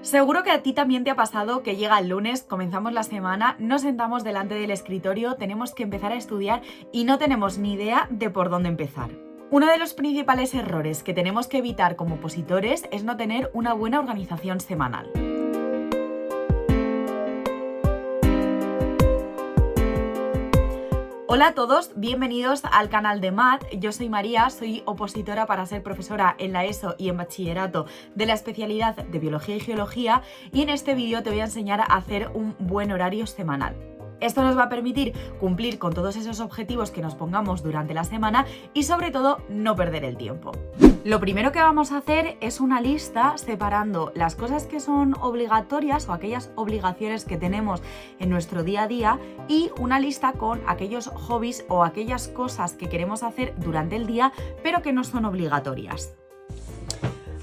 Seguro que a ti también te ha pasado que llega el lunes, comenzamos la semana, nos sentamos delante del escritorio, tenemos que empezar a estudiar y no tenemos ni idea de por dónde empezar. Uno de los principales errores que tenemos que evitar como opositores es no tener una buena organización semanal. Hola a todos, bienvenidos al canal de Math. Yo soy María, soy opositora para ser profesora en la ESO y en bachillerato de la especialidad de Biología y Geología, y en este vídeo te voy a enseñar a hacer un buen horario semanal. Esto nos va a permitir cumplir con todos esos objetivos que nos pongamos durante la semana y sobre todo no perder el tiempo. Lo primero que vamos a hacer es una lista separando las cosas que son obligatorias o aquellas obligaciones que tenemos en nuestro día a día y una lista con aquellos hobbies o aquellas cosas que queremos hacer durante el día pero que no son obligatorias.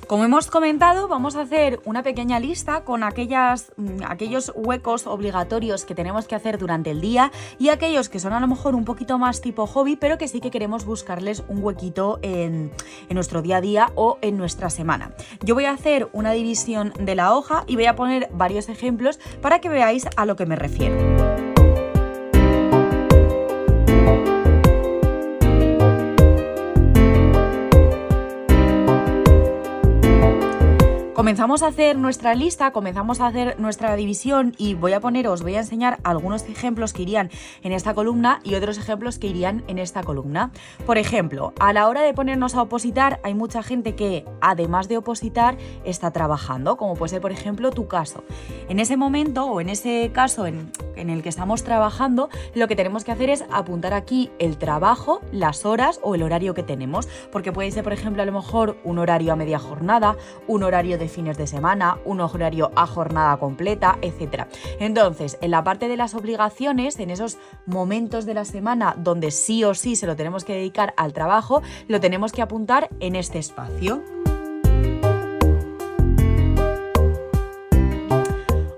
Como hemos comentado, vamos a hacer una pequeña lista con aquellos huecos obligatorios que tenemos que hacer durante el día y aquellos que son a lo mejor un poquito más tipo hobby, pero que sí que queremos buscarles un huequito en nuestro día a día o en nuestra semana. Yo voy a hacer una división de la hoja y voy a poner varios ejemplos para que veáis a lo que me refiero. Comenzamos a hacer nuestra lista, comenzamos a hacer nuestra división y voy a enseñar algunos ejemplos que irían en esta columna y otros ejemplos que irían en esta columna. Por ejemplo, a la hora de ponernos a opositar, hay mucha gente que, además de opositar, está trabajando, como puede ser, por ejemplo, tu caso. En ese momento o en ese caso en el que estamos trabajando, lo que tenemos que hacer es apuntar aquí el trabajo, las horas o el horario que tenemos, porque puede ser, por ejemplo, a lo mejor un horario a media jornada, un horario de fines de semana, un horario a jornada completa, etc. Entonces, en la parte de las obligaciones, en esos momentos de la semana donde sí o sí se lo tenemos que dedicar al trabajo, lo tenemos que apuntar en este espacio.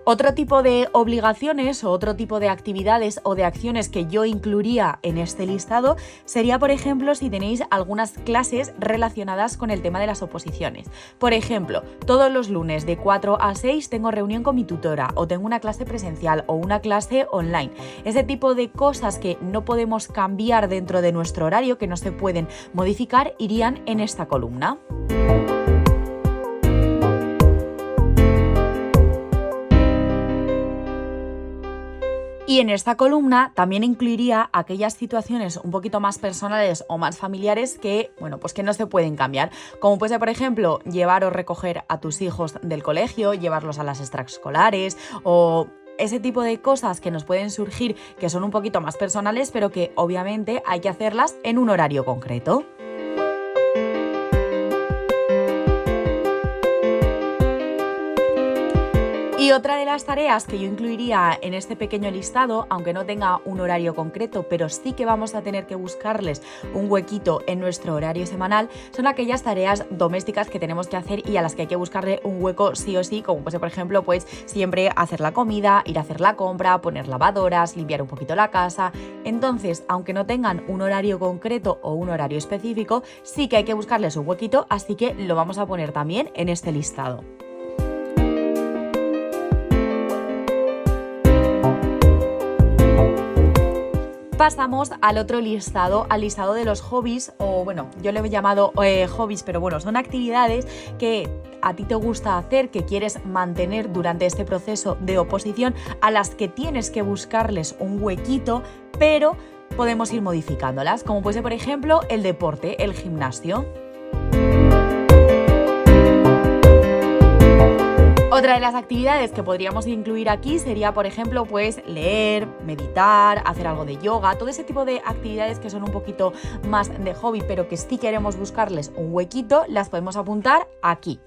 Otro tipo de obligaciones o otro tipo de actividades o de acciones que yo incluiría en este listado sería, por ejemplo, si tenéis algunas clases relacionadas con el tema de las oposiciones. Por ejemplo, todos los lunes de 4 a 6 tengo reunión con mi tutora o tengo una clase presencial o una clase online. Ese tipo de cosas que no podemos cambiar dentro de nuestro horario, que no se pueden modificar, irían en esta columna. Y en esta columna también incluiría aquellas situaciones un poquito más personales o más familiares que, pues que no se pueden cambiar. Como puede ser, por ejemplo, llevar o recoger a tus hijos del colegio, llevarlos a las extraescolares o ese tipo de cosas que nos pueden surgir que son un poquito más personales, pero que obviamente hay que hacerlas en un horario concreto. Y otra de las tareas que yo incluiría en este pequeño listado, aunque no tenga un horario concreto, pero sí que vamos a tener que buscarles un huequito en nuestro horario semanal, son aquellas tareas domésticas que tenemos que hacer y a las que hay que buscarle un hueco sí o sí, como pues, por ejemplo, pues siempre hacer la comida, ir a hacer la compra, poner lavadoras, limpiar un poquito la casa. Entonces, aunque no tengan un horario concreto o un horario específico, sí que hay que buscarles un huequito, así que lo vamos a poner también en este listado. Pasamos al otro listado, al listado de los hobbies, o yo le he llamado hobbies, pero son actividades que a ti te gusta hacer, que quieres mantener durante este proceso de oposición, a las que tienes que buscarles un huequito, pero podemos ir modificándolas, como puede ser, por ejemplo, el deporte, el gimnasio. Otra de las actividades que podríamos incluir aquí sería, por ejemplo, pues leer, meditar, hacer algo de yoga, todo ese tipo de actividades que son un poquito más de hobby, pero que sí queremos buscarles un huequito, las podemos apuntar aquí.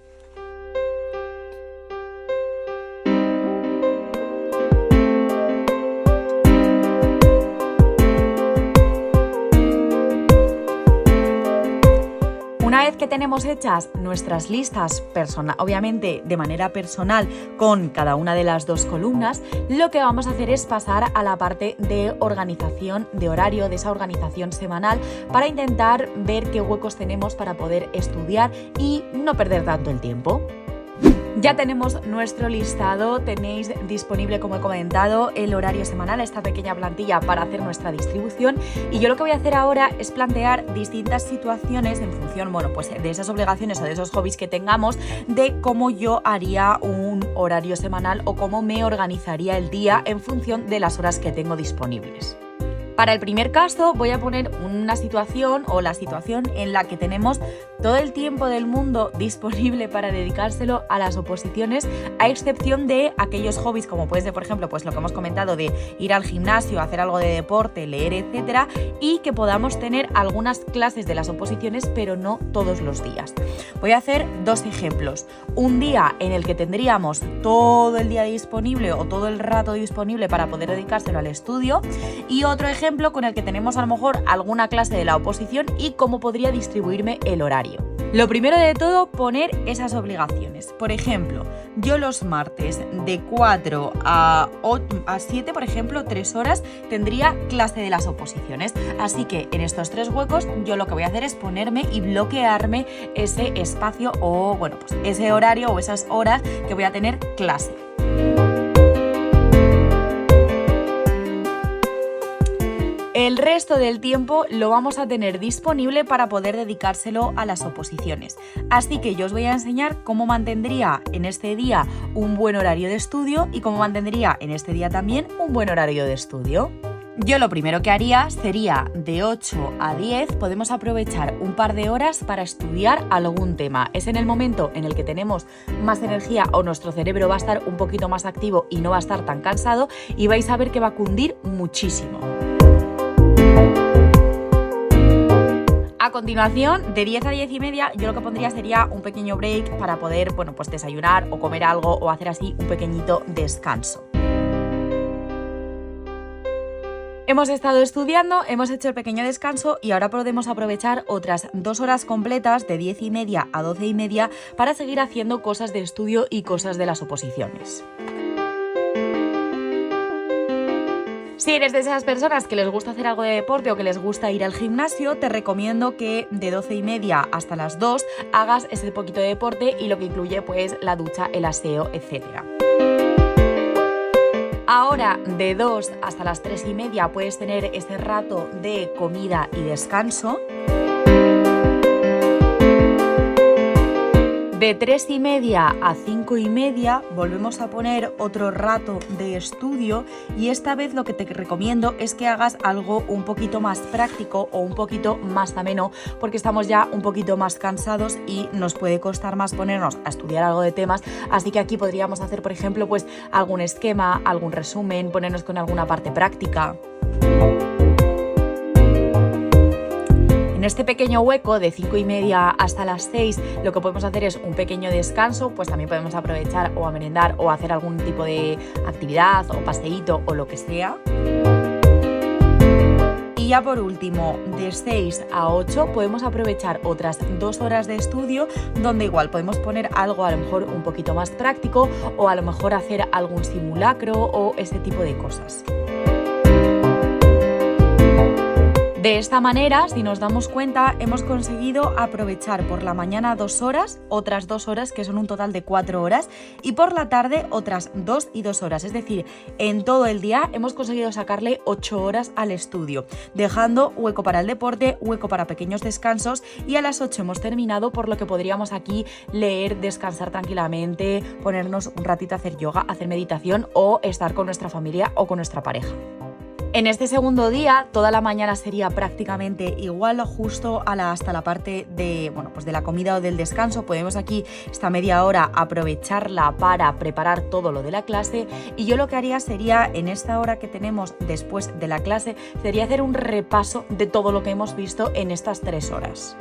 Una vez que tenemos hechas nuestras listas, obviamente de manera personal, con cada una de las dos columnas, lo que vamos a hacer es pasar a la parte de organización de horario, de esa organización semanal, para intentar ver qué huecos tenemos para poder estudiar y no perder tanto el tiempo. Ya tenemos nuestro listado, tenéis disponible, como he comentado, el horario semanal, esta pequeña plantilla para hacer nuestra distribución, y yo lo que voy a hacer ahora es plantear distintas situaciones en función, bueno, pues de esas obligaciones o de esos hobbies que tengamos, de cómo yo haría un horario semanal o cómo me organizaría el día en función de las horas que tengo disponibles. Para el primer caso voy a poner una situación o la situación en la que tenemos todo el tiempo del mundo disponible para dedicárselo a las oposiciones, a excepción de aquellos hobbies como puede ser, por ejemplo, pues lo que hemos comentado de ir al gimnasio, hacer algo de deporte, leer, etcétera, y que podamos tener algunas clases de las oposiciones, pero no todos los días. Voy a hacer dos ejemplos. Un día en el que tendríamos todo el día disponible o todo el rato disponible para poder dedicárselo al estudio, y otro ejemplo con el que tenemos a lo mejor alguna clase de la oposición y cómo podría distribuirme el horario. Lo primero de todo, poner esas obligaciones. Por ejemplo, yo los martes de 4 a 7, por ejemplo, 3 horas, tendría clase de las oposiciones. Así que en estos 3 huecos yo lo que voy a hacer es ponerme y bloquearme ese espacio o, bueno, pues ese horario o esas horas que voy a tener clase. El resto del tiempo lo vamos a tener disponible para poder dedicárselo a las oposiciones. Así que yo os voy a enseñar cómo mantendría en este día un buen horario de estudio y cómo mantendría en este día también un buen horario de estudio. Yo lo primero que haría sería de 8 a 10, podemos aprovechar un par de horas para estudiar algún tema. Es en el momento en el que tenemos más energía o nuestro cerebro va a estar un poquito más activo y no va a estar tan cansado, y vais a ver que va a cundir muchísimo. A continuación, de 10 a 10 y media, yo lo que pondría sería un pequeño break para poder, bueno, pues desayunar o comer algo o hacer así un pequeñito descanso. Hemos estado estudiando, hemos hecho el pequeño descanso y ahora podemos aprovechar otras 2 horas completas de 10 y media a 12 y media para seguir haciendo cosas de estudio y cosas de las oposiciones. Si eres de esas personas que les gusta hacer algo de deporte o que les gusta ir al gimnasio, te recomiendo que de 12 y media hasta las 2 hagas ese poquito de deporte y lo que incluye pues la ducha, el aseo, etc. Ahora de 2 hasta las 3 y media puedes tener ese rato de comida y descanso. De 3 y media a 5 y media volvemos a poner otro rato de estudio, y esta vez lo que te recomiendo es que hagas algo un poquito más práctico o un poquito más ameno, porque estamos ya un poquito más cansados y nos puede costar más ponernos a estudiar algo de temas, así que aquí podríamos hacer, por ejemplo, pues algún esquema, algún resumen, ponernos con alguna parte práctica. En este pequeño hueco de 5 y media hasta las 6 lo que podemos hacer es un pequeño descanso, pues también podemos aprovechar o a merendar o hacer algún tipo de actividad o paseíto o lo que sea. Y ya por último, de 6 a 8 podemos aprovechar otras 2 horas de estudio donde igual podemos poner algo a lo mejor un poquito más práctico o a lo mejor hacer algún simulacro o ese tipo de cosas. De esta manera, si nos damos cuenta, hemos conseguido aprovechar por la mañana 2 horas, otras 2 horas, que son un total de 4 horas, y por la tarde otras 2 y 2 horas. Es decir, en todo el día hemos conseguido sacarle 8 horas al estudio, dejando hueco para el deporte, hueco para pequeños descansos, y a las 8 hemos terminado, por lo que podríamos aquí leer, descansar tranquilamente, ponernos un ratito a hacer yoga, hacer meditación o estar con nuestra familia o con nuestra pareja. En este segundo día, toda la mañana sería prácticamente igual, justo hasta la parte de, bueno, pues de la comida o del descanso. Podemos aquí esta media hora aprovecharla para preparar todo lo de la clase, y yo lo que haría sería, en esta hora que tenemos después de la clase, sería hacer un repaso de todo lo que hemos visto en estas 3 horas.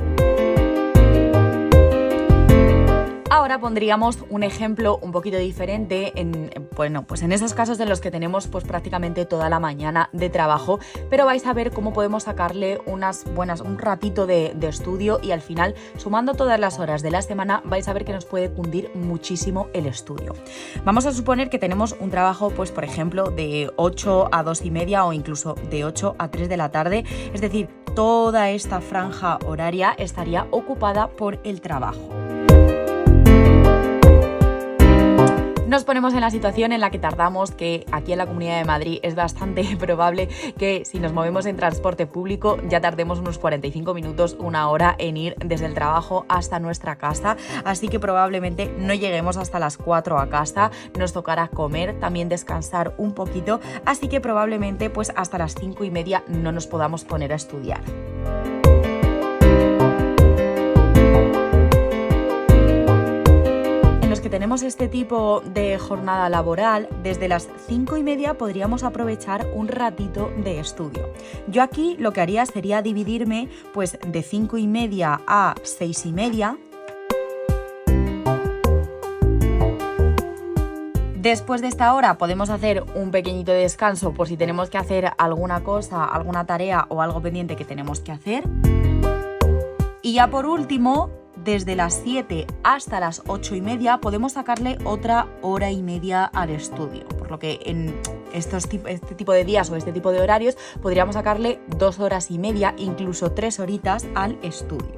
Ahora pondríamos un ejemplo un poquito diferente pues en esos casos en los que tenemos pues prácticamente toda la mañana de trabajo, pero vais a ver cómo podemos sacarle un ratito de estudio, y al final, sumando todas las horas de la semana, vais a ver que nos puede cundir muchísimo el estudio. Vamos a suponer que tenemos un trabajo, pues por ejemplo, de 8 a 2 y media o incluso de 8 a 3 de la tarde, es decir, toda esta franja horaria estaría ocupada por el trabajo. Nos ponemos en la situación en la que tardamos, que aquí en la Comunidad de Madrid es bastante probable que si nos movemos en transporte público ya tardemos unos 45 minutos, una hora en ir desde el trabajo hasta nuestra casa, así que probablemente no lleguemos hasta las 4 a casa, nos tocará comer, también descansar un poquito, así que probablemente pues hasta las 5:30 no nos podamos poner a estudiar. Que tenemos este tipo de jornada laboral, desde las 5:30 podríamos aprovechar un ratito de estudio. Yo aquí lo que haría sería dividirme pues de 5:30 a 6:30. Después de esta hora podemos hacer un pequeñito descanso por si tenemos que hacer alguna cosa, alguna tarea o algo pendiente que tenemos que hacer. Y ya por último, desde las 7 hasta las 8:30 podemos sacarle otra hora y media al estudio, por lo que en este tipo de días o este tipo de horarios podríamos sacarle 2 horas y media, incluso 3 horitas al estudio.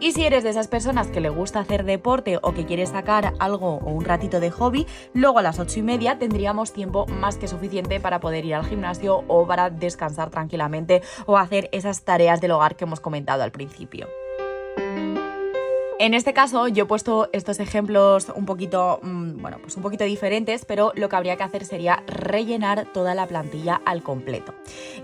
Y si eres de esas personas que le gusta hacer deporte o que quieres sacar algo o un ratito de hobby, luego a las 8:30 tendríamos tiempo más que suficiente para poder ir al gimnasio o para descansar tranquilamente o hacer esas tareas del hogar que hemos comentado al principio. En este caso yo he puesto estos ejemplos un poquito diferentes, pero lo que habría que hacer sería rellenar toda la plantilla al completo.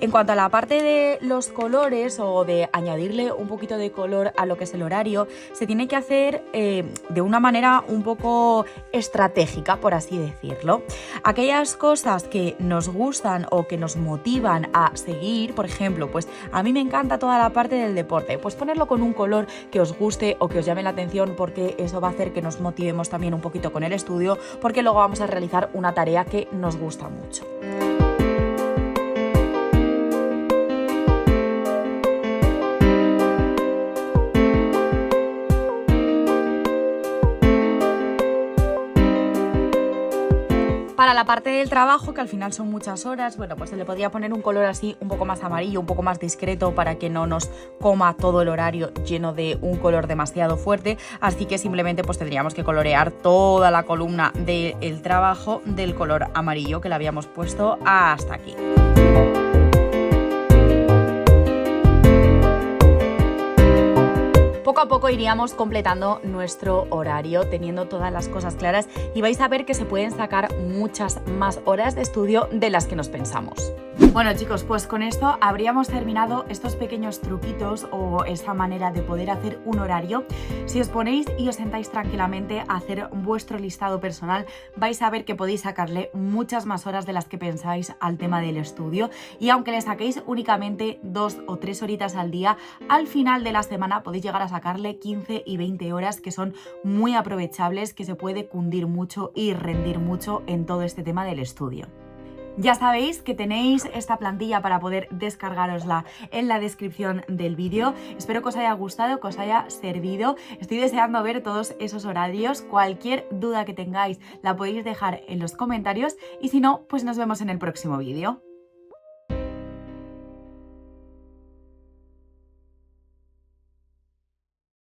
En cuanto a la parte de los colores o de añadirle un poquito de color a lo que es el horario, se tiene que hacer de una manera un poco estratégica, por así decirlo. Aquellas cosas que nos gustan o que nos motivan a seguir, por ejemplo, pues a mí me encanta toda la parte del deporte, pues ponerlo con un color que os guste o que os llame la atención, porque eso va a hacer que nos motivemos también un poquito con el estudio, porque luego vamos a realizar una tarea que nos gusta mucho. Para la parte del trabajo, que al final son muchas horas, bueno, pues se le podría poner un color así un poco más amarillo, un poco más discreto, para que no nos coma todo el horario lleno de un color demasiado fuerte. Así que simplemente pues tendríamos que colorear toda la columna del trabajo del color amarillo que le habíamos puesto hasta aquí. Poco a poco iríamos completando nuestro horario, teniendo todas las cosas claras, y vais a ver que se pueden sacar muchas más horas de estudio de las que nos pensamos. Bueno chicos, pues con esto habríamos terminado estos pequeños truquitos o esa manera de poder hacer un horario. Si os ponéis y os sentáis tranquilamente a hacer vuestro listado personal, vais a ver que podéis sacarle muchas más horas de las que pensáis al tema del estudio, y aunque le saquéis únicamente 2 o 3 horitas al día, al final de la semana podéis llegar a sacarle 15 y 20 horas, que son muy aprovechables, que se puede cundir mucho y rendir mucho en todo este tema del estudio. Ya sabéis que tenéis esta plantilla para poder descargarosla en la descripción del vídeo. Espero que os haya gustado, que os haya servido. Estoy deseando ver todos esos horarios. Cualquier duda que tengáis la podéis dejar en los comentarios, y si no, pues nos vemos en el próximo vídeo.